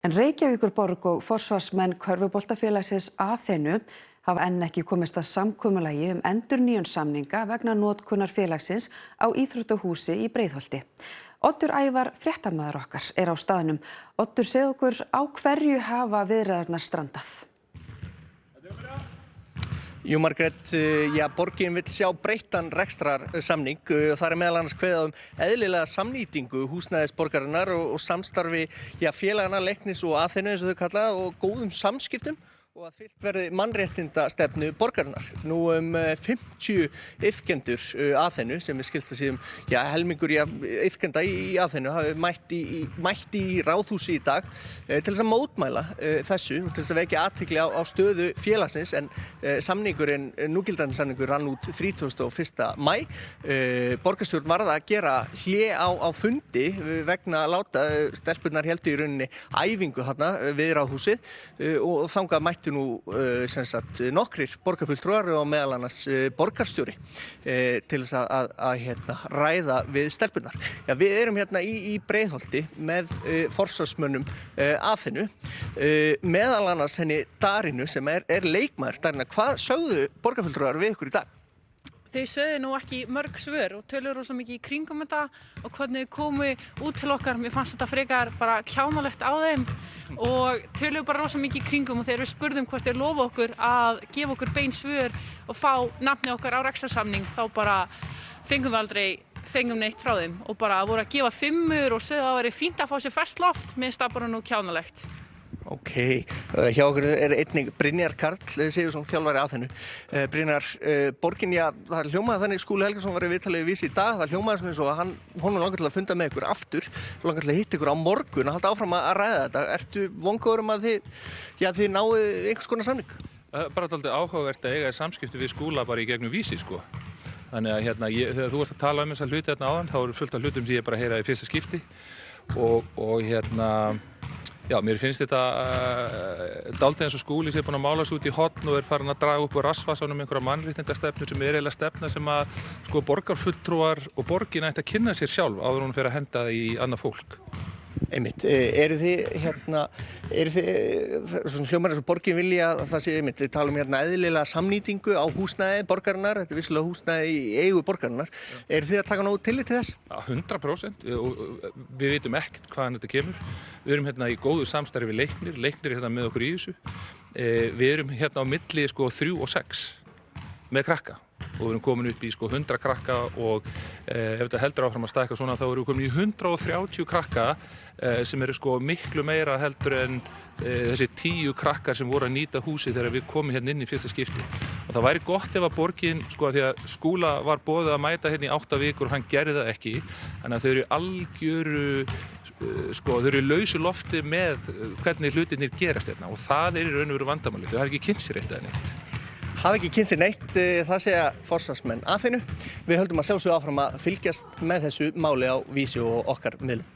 En Reykjavíkurborg og forsvarsmenn Körfuboltafélagsins Aþenu hafa enn ekki komist að samkomulagi endurnýjun samninga vegna notkunar félagsins á íþróttahúsi í Breiðholti. Oddur Ævar, fréttamaður okkar, á staðnum. Oddur, segðu okkur, á hverju hafa viðræðurnar strandað? Jú, Margrét, borgin vill sjá breyttan rekstrarsamning. Það meðal annars kveðið eðlilega samnýtingu húsnæðis borgarinnar og samstarfi félagana Leiknis og Aþenu eins og þau kalla og góðum samskiptum og að fylgt verði mannréttindastefnu borgarinnar. Nú 50 iðkendur Aþenu sem skilst að séum helmingur iðkenda í Aþenu hafi mætt í ráðhúsi í dag til þess að mótmæla þessu og til þess að vekja athygli á stöðu félagsins en núgildandi samningur rann út 31. maí. Borgarstjórn varð að gera hlé á fundi vegna láta. Stelpurnar héldu í rauninni æfingu þarna við ráðhúsið og þangað mættu nú nokkrir borgarfulltrúar og meðal annars borgarstjóri til þess að ræða við stelpurnar. Við erum í Breiðholti með forsvarsmönnum Aþenu, meðal annars henni Darínu sem er leikmaður. Darína, hvað sögðu borgarfulltrúar við ykkur í dag? Þau sögðu nú ekki mörg svör og töluðu rosa mikið í kringum þetta og hvernig þau komu út til okkar. Mér fannst þetta frekar bara kjánalegt á þeim og töluðu bara rosa mikið í kringum og þegar við spurðum hvort þeir lofa okkur að gefa okkur bein svör og fá nafni okkar á rekstrarsamning þá bara fengum við aldrei neitt frá þeim og bara voru að gefa 5 og sögðu að það væri fínt að fá sér ferskt loft. Mér finnst það bara nú kjánalegt. Ok, hjá okkur einnig Brynjar Karl Sigurðsson, þjálfari Aþenu. Brynjar, borgin, það hljómaði þannig Skúli Helgason var í viðtalið við Vísi í dag, það hljómaði svona eins og honum langar til að funda með ykkur aftur, langar til að hitta ykkur á morgun, að halda áfram að ræða þetta. Ertu vongóður að þið náið einhvers konar samning? Bara dálítið áhugavert að eiga samskipti við Skúla bara í gegnum Vísi, sko. Þannig að þegar þú varst að tala þessa hluti áðan, þá eru fullt af hlutum sem ég bara heyra í fyrsta skipti og mér finnst þetta dálítið eins og Skúli sé búinn að mála sig út í horn og farin að draga upp úr rassvasanum einhverja mannréttindastefnu sem eiginlega stefna sem að borgarfulltrúar og borgin ætti að kynna sér sjálf áður en hún fer að henda í annað fólk. Einmitt, eru þið svona hljómar eins og borgin vilja að það sé einmitt, við talum eðlilega samnýtingu á húsnæði borgarinnar, þetta er vissulega húsnæði í eigu borgarinnar. Eru þið að taka nógu tillit til þess? 100% og við vitum ekkert hvaðan þetta kemur. Við erum í góðu samstarfi við Leiknir með okkur í þessu. Við erum á milli 3 og 6 með krakka. Og við erum komin upp í 100 krakka og ef þetta heldur áfram að stækka svona þá erum við komin í 130 krakka sem eru miklu meira heldur en þessi 10 krakkar sem voru að nýta húsið þegar við komum inn í fyrsta skipti. Og það væri gott ef að borgin, því að Skúla var boðið að mæta í 8 vikur og hann gerði það ekki, þannig að þau eru algjöru þau eru í lausu lofti með hvernig hlutirnir gerast og það er í raun og veru vandamáli. Þau hafa ekki kynnt sér eitt eða neitt. Hafa ekki kynnt sér neitt, það segja forsvarsmenn Aþenu. Við höldum að sjálfsögðu áfram að fylgjast með þessu máli á Vísi og okkar miðlum.